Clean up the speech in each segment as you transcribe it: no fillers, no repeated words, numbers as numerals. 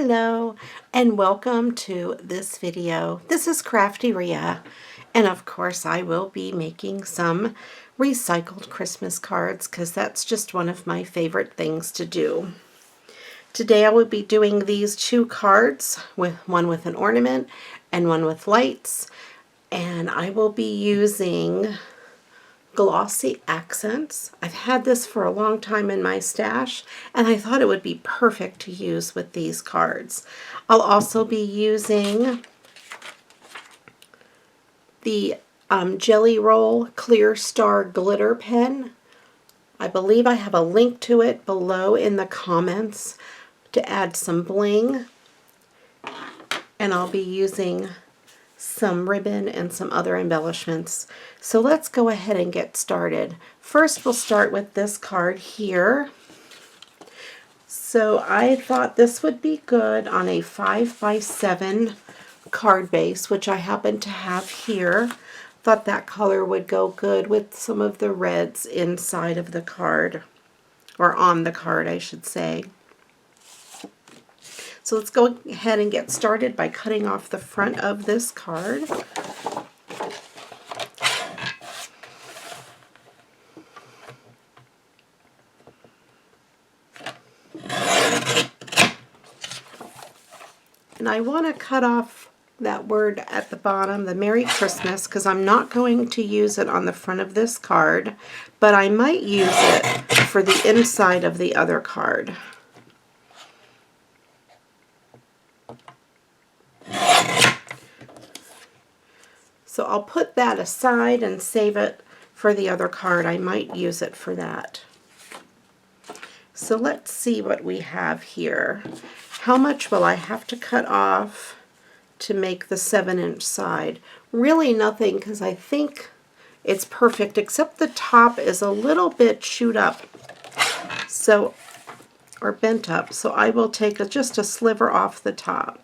Hello and welcome to this video. This is CraftyRia, and of course I will be making some recycled Christmas cards because that's just one of my favorite things to do. Today I will be doing these two cards, one with an ornament and one with lights, and I will be using glossy accents. I've had this for a long time in my stash, and I thought it would be perfect to use with these cards. I'll also be using the Jelly Roll Clear Star Glitter Pen. I believe I have a link to it below in the comments to add some bling. And I'll be using some ribbon and some other embellishments. So let's go ahead and get started. First we'll start with this card here. So I thought this would be good on a 5x7 card base, which I happen to have here. Thought that color would go good with some of the reds inside of the card, or on the card I should say. So let's go ahead and get started by cutting off the front of this card. And I want to cut off that word at the bottom, the Merry Christmas, because I'm not going to use it on the front of this card, but I might use it for the inside of the other card. So I'll put that aside and save it for the other card. I might use it for that. So let's see what we have here. How much will I have to cut off to make the 7-inch side? Really nothing, because I think it's perfect, except the top is a little bit chewed up, so, or bent up. So I will take just a sliver off the top.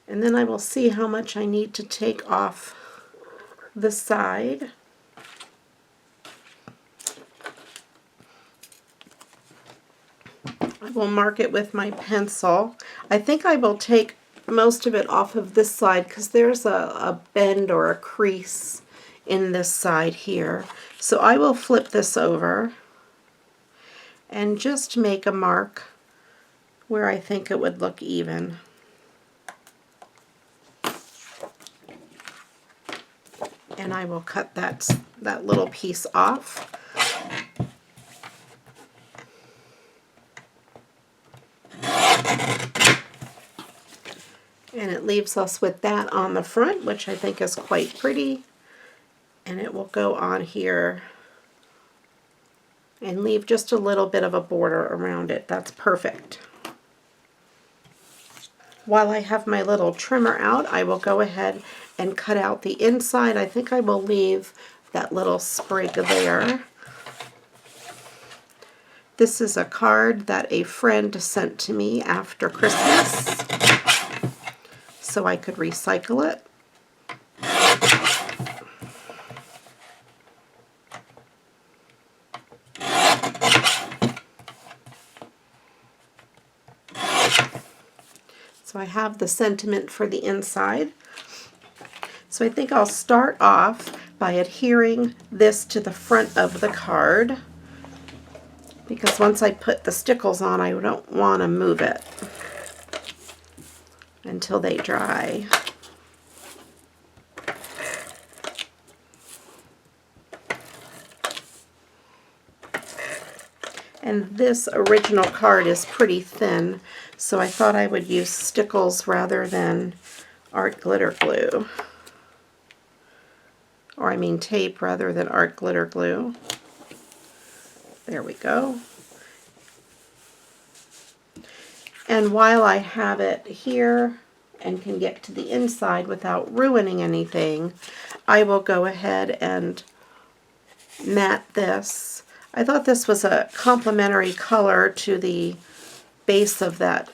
And then I will see how much I need to take off the side. I will mark it with my pencil. I think I will take most of it off of this side because there's a bend or a crease in this side here. So I will flip this over and just make a mark where I think it would look even. And I will cut that little piece off. And it leaves us with that on the front, which I think is quite pretty. And it will go on here and leave just a little bit of a border around it. That's perfect. While I have my little trimmer out, I will go ahead and cut out the inside. I think I will leave that little sprig there. This is a card that a friend sent to me after Christmas, so I could recycle it. So I have the sentiment for the inside. So I think I'll start off by adhering this to the front of the card, because once I put the stickles on, I don't want to move it until they dry. And this original card is pretty thin, so I thought I would use stickles rather than art glitter glue. Or I mean tape rather than art glitter glue. There we go. And while I have it here and can get to the inside without ruining anything, I will go ahead and matte this. I thought this was a complementary color to the base of that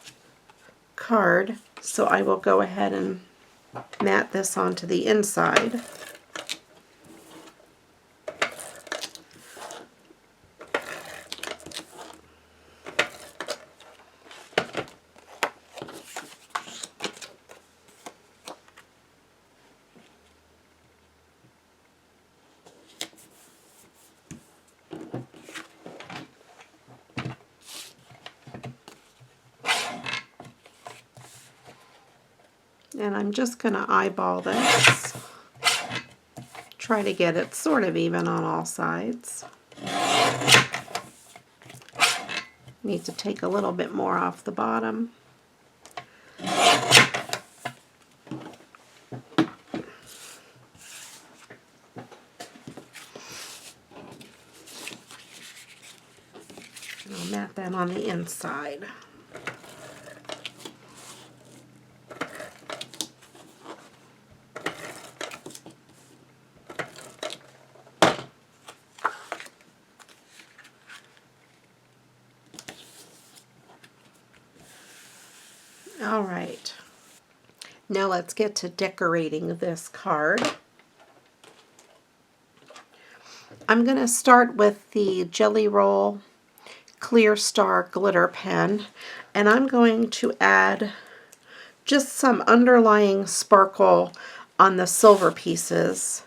card, so I will go ahead and matte this onto the inside. And I'm just going to eyeball this. Try to get it sort of even on all sides. Need to take a little bit more off the bottom. And I'll mat that on the inside. All right. Now let's get to decorating this card. I'm going to start with the Jelly Roll Clear Star glitter pen, and I'm going to add just some underlying sparkle on the silver pieces,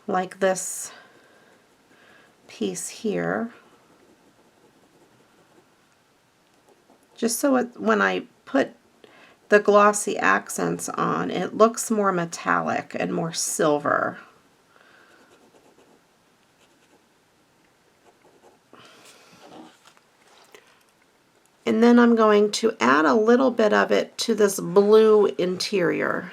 like this piece here, just so when I put the glossy accents on, it looks more metallic and more silver. And then I'm going to add a little bit of it to this blue interior.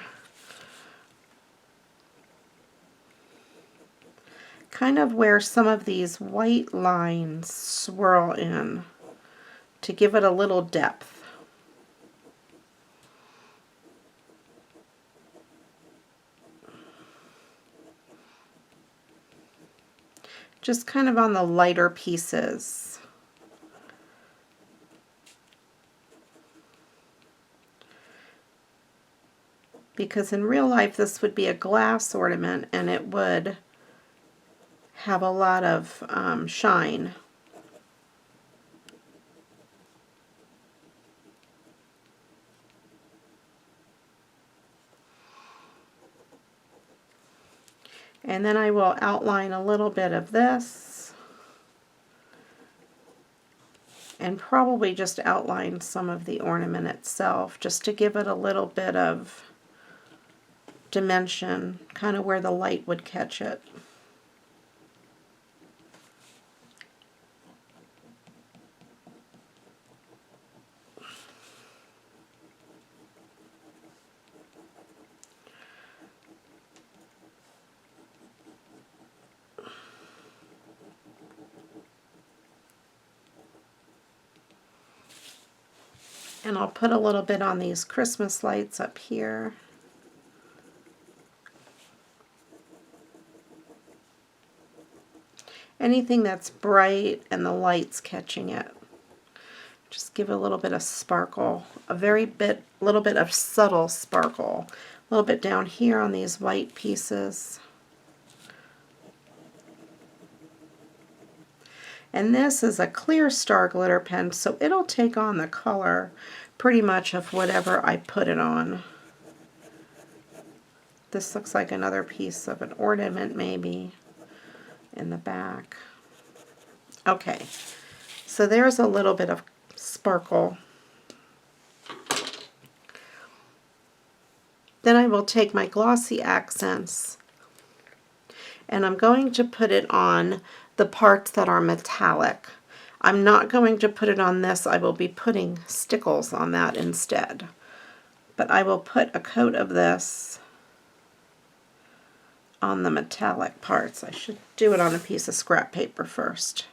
Kind of where some of these white lines swirl in to give it a little depth. Just kind of on the lighter pieces. Because in real life this would be a glass ornament and it would have a lot of shine. And then I will outline a little bit of this and probably just outline some of the ornament itself just to give it a little bit of dimension, kind of where the light would catch it. And I'll put a little bit on these Christmas lights up here. Anything that's bright and the light's catching it. Just give it a little bit of sparkle, little bit of subtle sparkle. A little bit down here on these white pieces. And this is a clear star glitter pen, so it'll take on the color pretty much of whatever I put it on. This looks like another piece of an ornament maybe in the back. Okay, so there's a little bit of sparkle. Then I will take my glossy accents and I'm going to put it on the parts that are metallic. I'm not going to put it on this. I will be putting stickles on that instead. But I will put a coat of this on the metallic parts. I should do it on a piece of scrap paper first.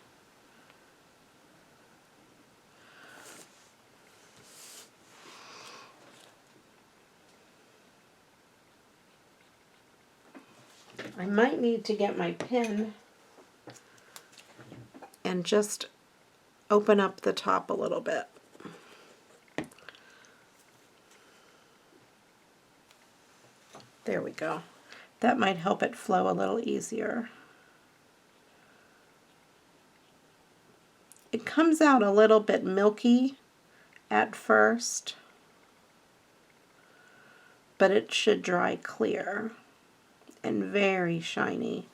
I might need to get my pen and just open up the top a little bit. There we go. That might help it flow a little easier. It comes out a little bit milky at first, but it should dry clear and very shiny.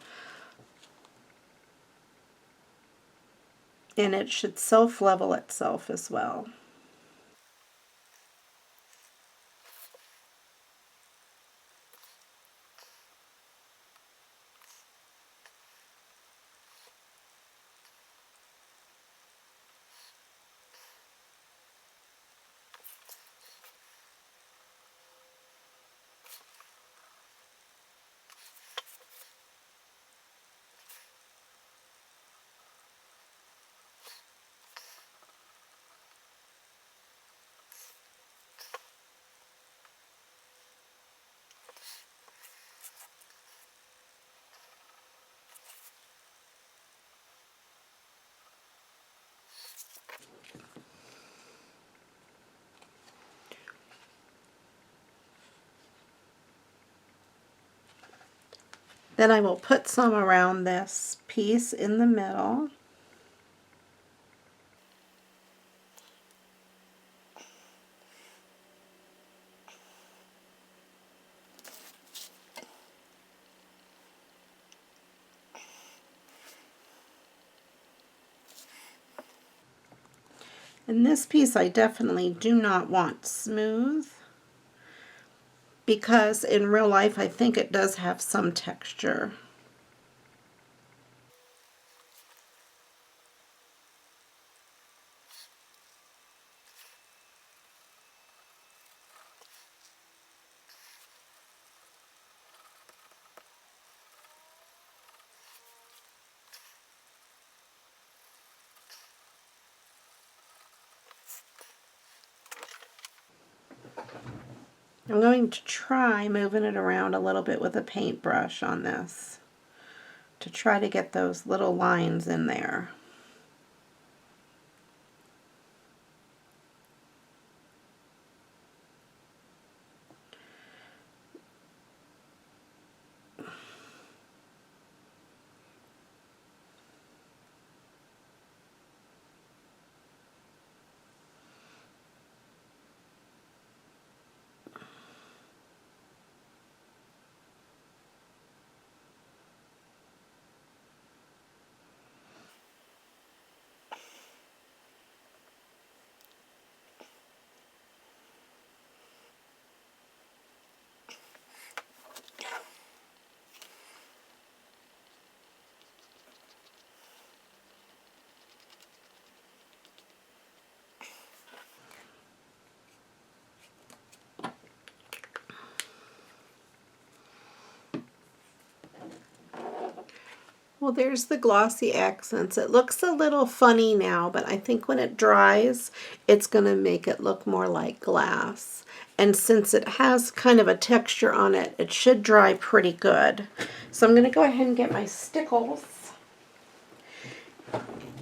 And it should self-level itself as well. Then I will put some around this piece in the middle. And this piece I definitely do not want smooth, because in real life I think it does have some texture. I'm going to try moving it around a little bit with a paintbrush on this to try to get those little lines in there. Well, there's the glossy accents. It looks a little funny now, but I think when it dries, it's going to make it look more like glass. And since it has kind of a texture on it, it should dry pretty good. So I'm going to go ahead and get my stickles,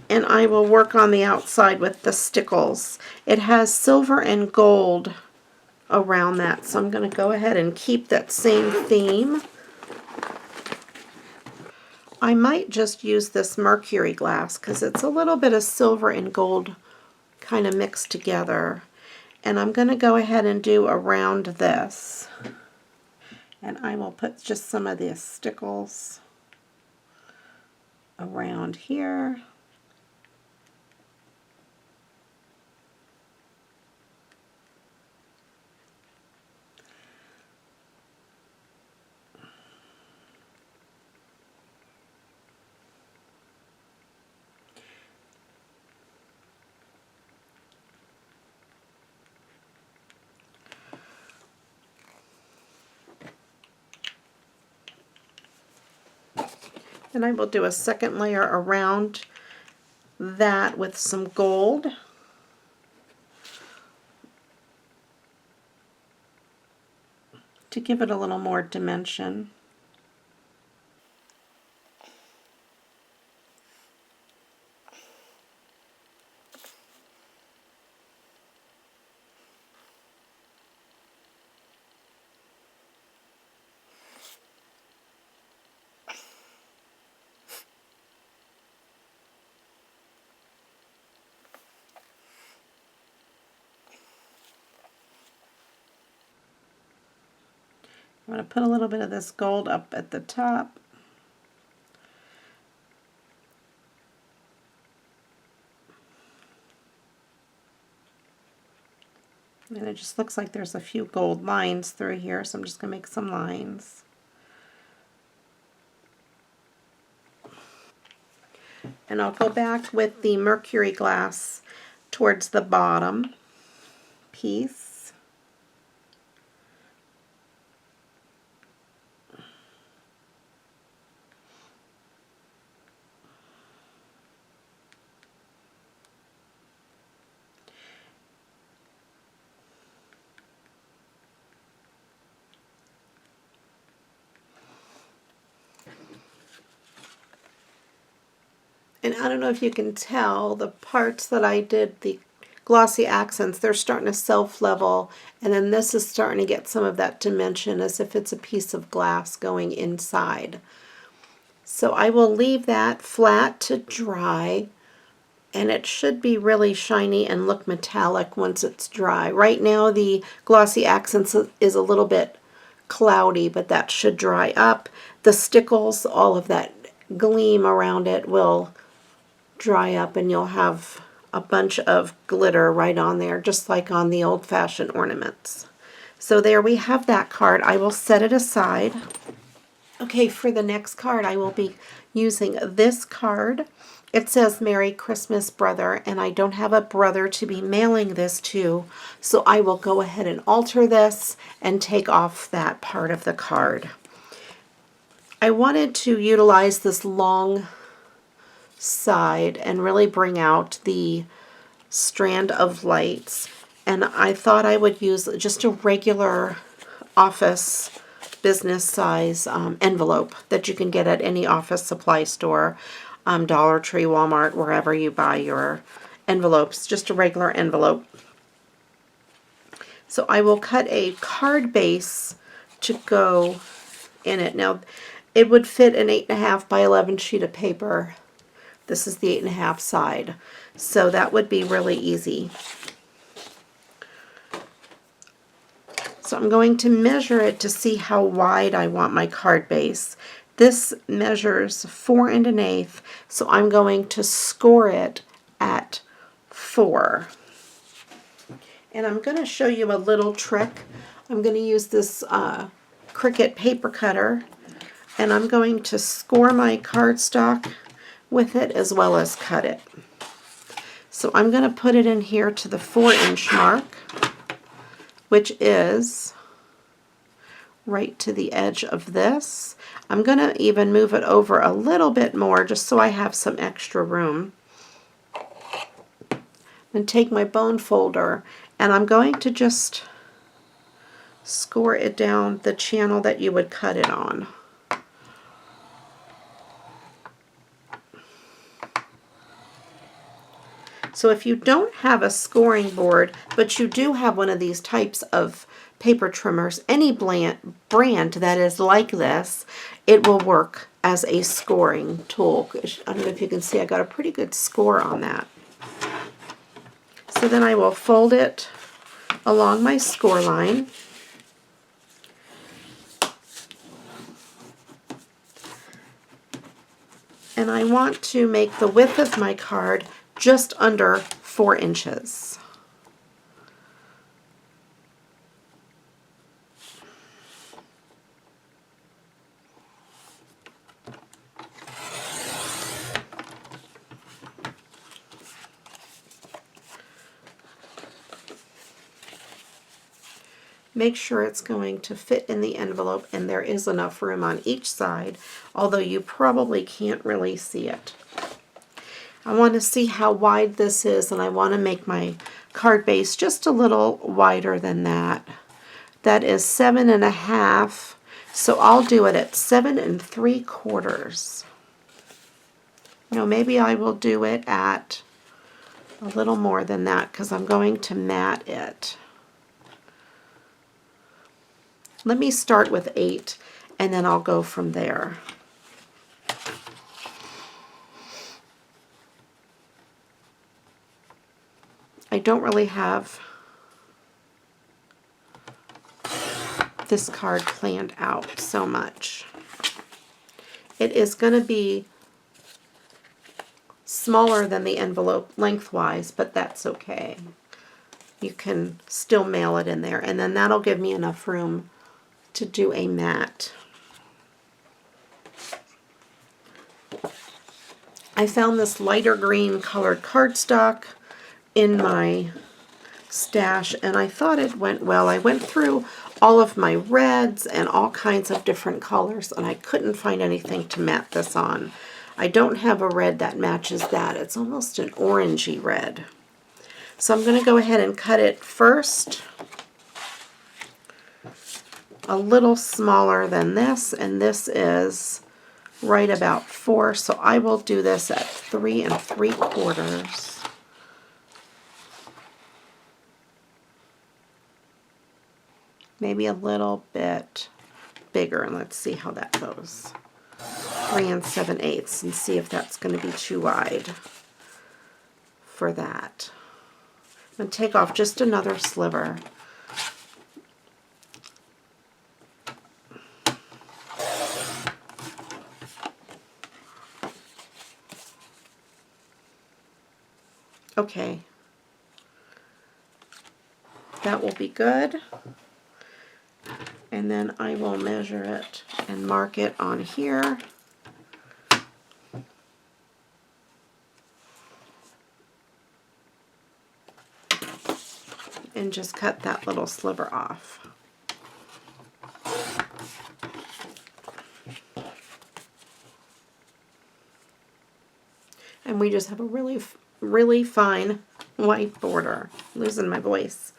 and I will work on the outside with the stickles. It has silver and gold around that, so I'm going to go ahead and keep that same theme. I might just use this mercury glass because it's a little bit of silver and gold kind of mixed together. And I'm going to go ahead and do around this. And I will put just some of these stickles around here. And I will do a second layer around that with some gold. To give it a little more dimension. I'm going to put a little bit of this gold up at the top. And it just looks like there's a few gold lines through here, so I'm just going to make some lines. And I'll go back with the mercury glass towards the bottom piece. And I don't know if you can tell, the parts that I did the glossy accents, they're starting to self-level, and then this is starting to get some of that dimension as if it's a piece of glass going inside. So I will leave that flat to dry, and it should be really shiny and look metallic once it's dry. Right now the glossy accents is a little bit cloudy, but that should dry up. The stickles, all of that gleam around it will dry up, and you'll have a bunch of glitter right on there, just like on the old-fashioned ornaments. So there we have that card. I will set it aside. Okay, for the next card, I will be using this card. It says Merry Christmas, Brother, and I don't have a brother to be mailing this to, so I will go ahead and alter this and take off that part of the card. I wanted to utilize this long side and really bring out the strand of lights, and I thought I would use just a regular office business size envelope that you can get at any office supply store, Dollar Tree, Walmart, wherever you buy your envelopes, just a regular envelope. So I will cut a card base to go in it. Now it would fit an 8.5 by 11 sheet of paper. This is the 8.5 side, so that would be really easy. So I'm going to measure it to see how wide I want my card base. This measures 4 1/8, so I'm going to score it at 4. And I'm going to show you a little trick. I'm going to use this Cricut paper cutter, and I'm going to score my cardstock with it as well as cut it. So I'm going to put it in here to the 4-inch mark, which is right to the edge of this. I'm going to even move it over a little bit more just so I have some extra room. And take my bone folder, and I'm going to just score it down the channel that you would cut it on. So if you don't have a scoring board, but you do have one of these types of paper trimmers, any brand that is like this, it will work as a scoring tool. I don't know if you can see, I got a pretty good score on that. So then I will fold it along my score line. And I want to make the width of my card just under 4 inches. Make sure it's going to fit in the envelope, and there is enough room on each side, although you probably can't really see it. I want to see how wide this is, and I want to make my card base just a little wider than that. That is 7.5, so I'll do it at 7 3/4. No, maybe I will do it at a little more than that because I'm going to mat it. Let me start with 8, and then I'll go from there. I don't really have this card planned out so much. It is going to be smaller than the envelope lengthwise, but that's okay. You can still mail it in there, and then that'll give me enough room to do a mat. I found this lighter green colored cardstock in my stash, and I thought it went well. I went through all of my reds and all kinds of different colors, and I couldn't find anything to mat this on. I don't have a red that matches that. It's almost an orangey red. So I'm going to go ahead and cut it first a little smaller than this, and this is right about 4, so I will do this at 3 3/4. Maybe a little bit bigger, and let's see how that goes. 3 7/8 and see if that's going to be too wide for that. I'm going to take off just another sliver. Okay, that will be good. And then I will measure it and mark it on here. And just cut that little sliver off. And we just have a really fine white border. I'm losing my voice.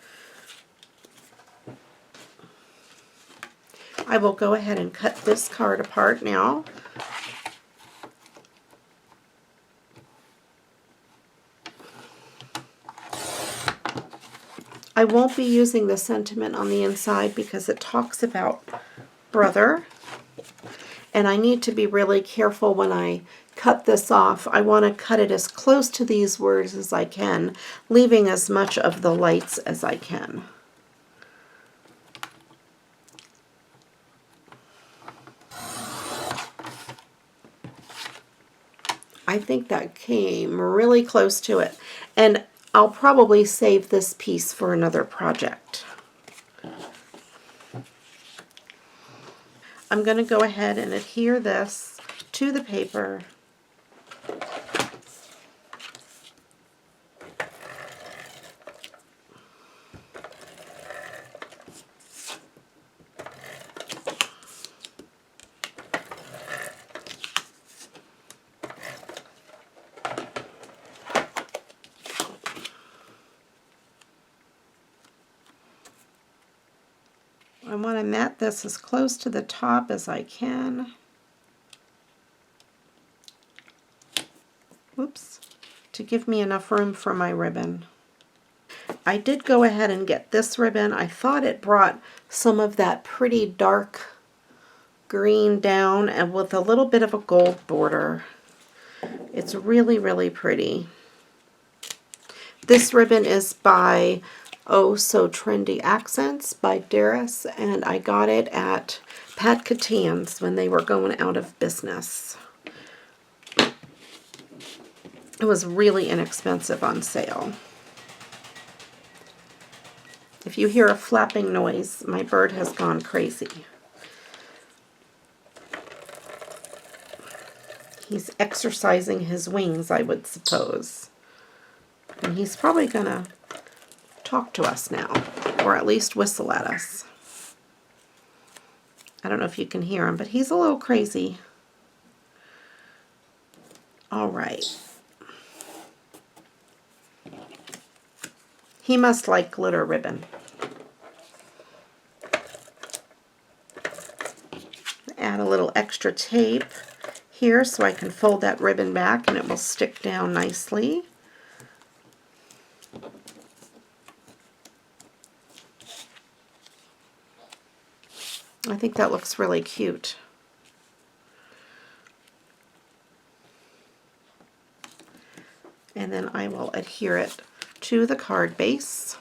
I will go ahead and cut this card apart now. I won't be using the sentiment on the inside because it talks about brother. And I need to be really careful when I cut this off. I want to cut it as close to these words as I can, leaving as much of the lights as I can. I think that came really close to it. And I'll probably save this piece for another project. I'm going to go ahead and adhere this to the paper. I want to mat this as close to the top as I can. Oops, to give me enough room for my ribbon. I did go ahead and get this ribbon. I thought it brought some of that pretty dark green down and with a little bit of a gold border. It's really pretty. This ribbon is by Oh So Trendy Accents by Darris, and I got it at Pat Catan's when they were going out of business. It was really inexpensive on sale. If you hear a flapping noise, my bird has gone crazy. He's exercising his wings, I would suppose. And he's probably gonna talk to us now, or at least whistle at us. I don't know if you can hear him, but he's a little crazy. All right. He must like glitter ribbon. Add a little extra tape here so I can fold that ribbon back and it will stick down nicely. I think that looks really cute. And then I will adhere it to the card base.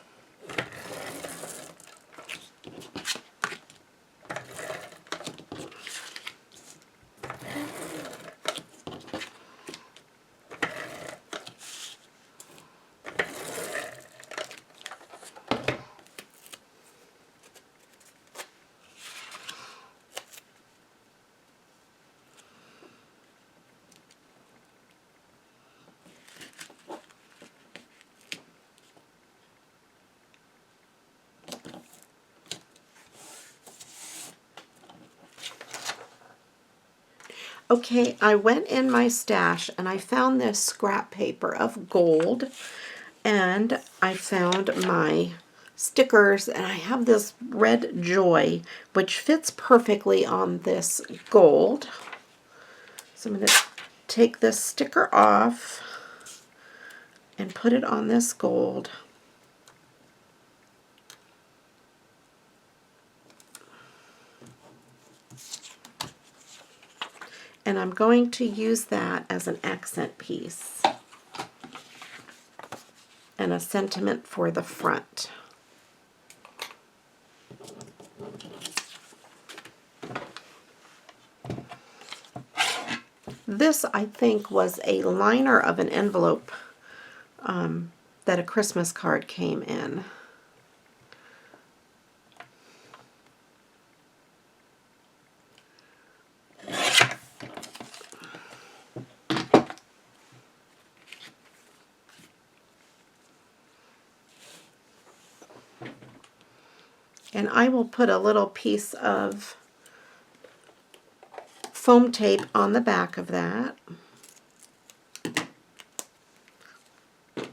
Okay, I went in my stash and I found this scrap paper of gold, and I found my stickers, and I have this red joy which fits perfectly on this gold. So I'm going to take this sticker off and put it on this gold. And I'm going to use that as an accent piece and a sentiment for the front. This, I think, was a liner of an envelope that a Christmas card came in. And I will put a little piece of foam tape on the back of that,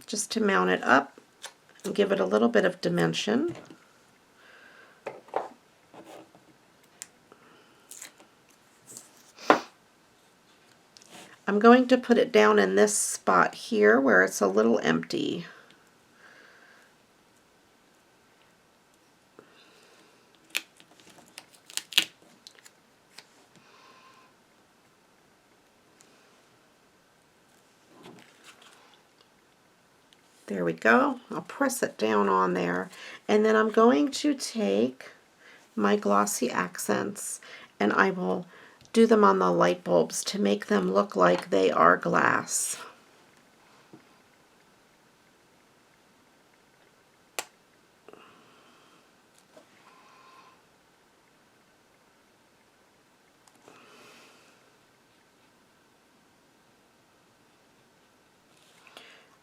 just to mount it up and give it a little bit of dimension. I'm going to put it down in this spot here where it's a little empty. There we go. I'll press it down on there. And then I'm going to take my glossy accents and I will do them on the light bulbs to make them look like they are glass.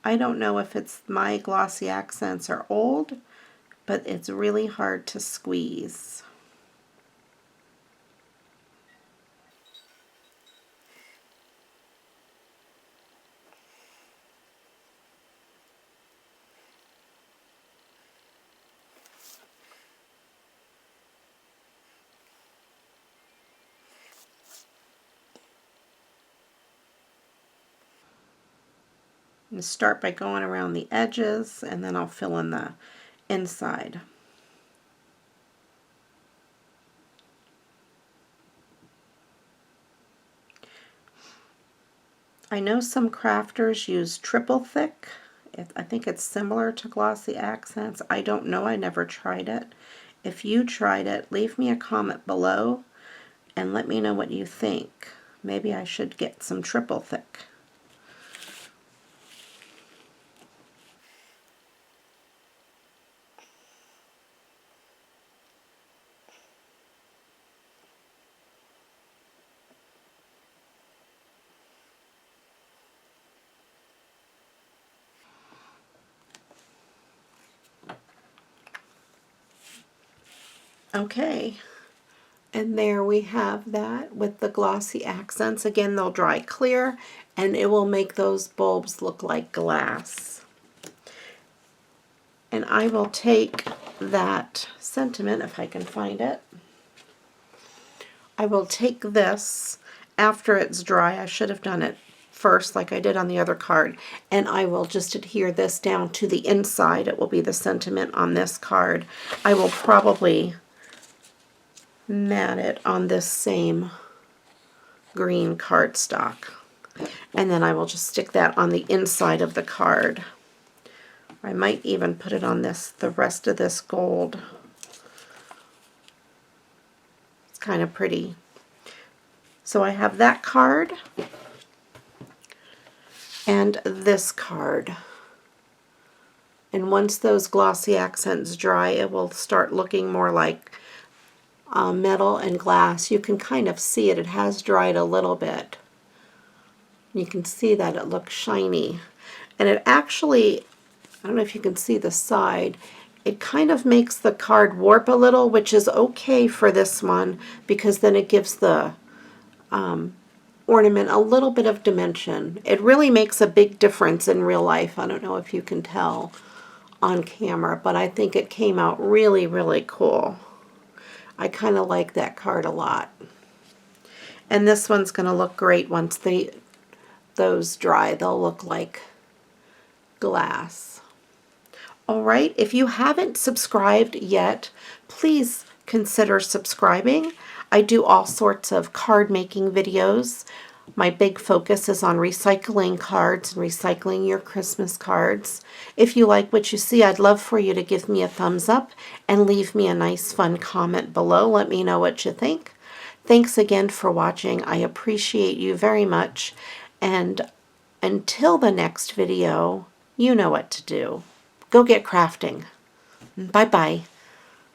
I don't know if it's my glossy accents are old, but it's really hard to squeeze. And start by going around the edges, and then I'll fill in the inside. I know some crafters use triple thick. I think it's similar to glossy accents. I don't know. I never tried it. If you tried it, leave me a comment below and let me know what you think. Maybe I should get some triple thick. Okay, and there we have that with the glossy accents. Again, they'll dry clear and it will make those bulbs look like glass. And I will take that sentiment, if I can find it. I will take this after it's dry. I should have done it first like I did on the other card, and I will just adhere this down to the inside. It will be the sentiment on this card. I will probably mat it on this same green cardstock, and then I will just stick that on the inside of the card. I might even put it on the rest of this gold. It's kind of pretty. So I have that card and this card. And once those glossy accents dry, it will start looking more like metal and glass. You can kind of see it. It has dried a little bit. You can see that it looks shiny. And it actually, I don't know if you can see the side, it kind of makes the card warp a little, which is okay for this one because then it gives the ornament a little bit of dimension. It really makes a big difference in real life. I don't know if you can tell on camera, but I think it came out really, really cool. I kind of like that card a lot. And this one's going to look great once those dry. They'll look like glass. Alright, if you haven't subscribed yet, please consider subscribing. I do all sorts of card making videos. My big focus is on recycling cards and recycling your Christmas cards. If you like what you see, I'd love for you to give me a thumbs up and leave me a nice fun comment below. Let me know what you think. Thanks again for watching. I appreciate you very much. And until the next video, you know what to do. Go get crafting. Bye-bye.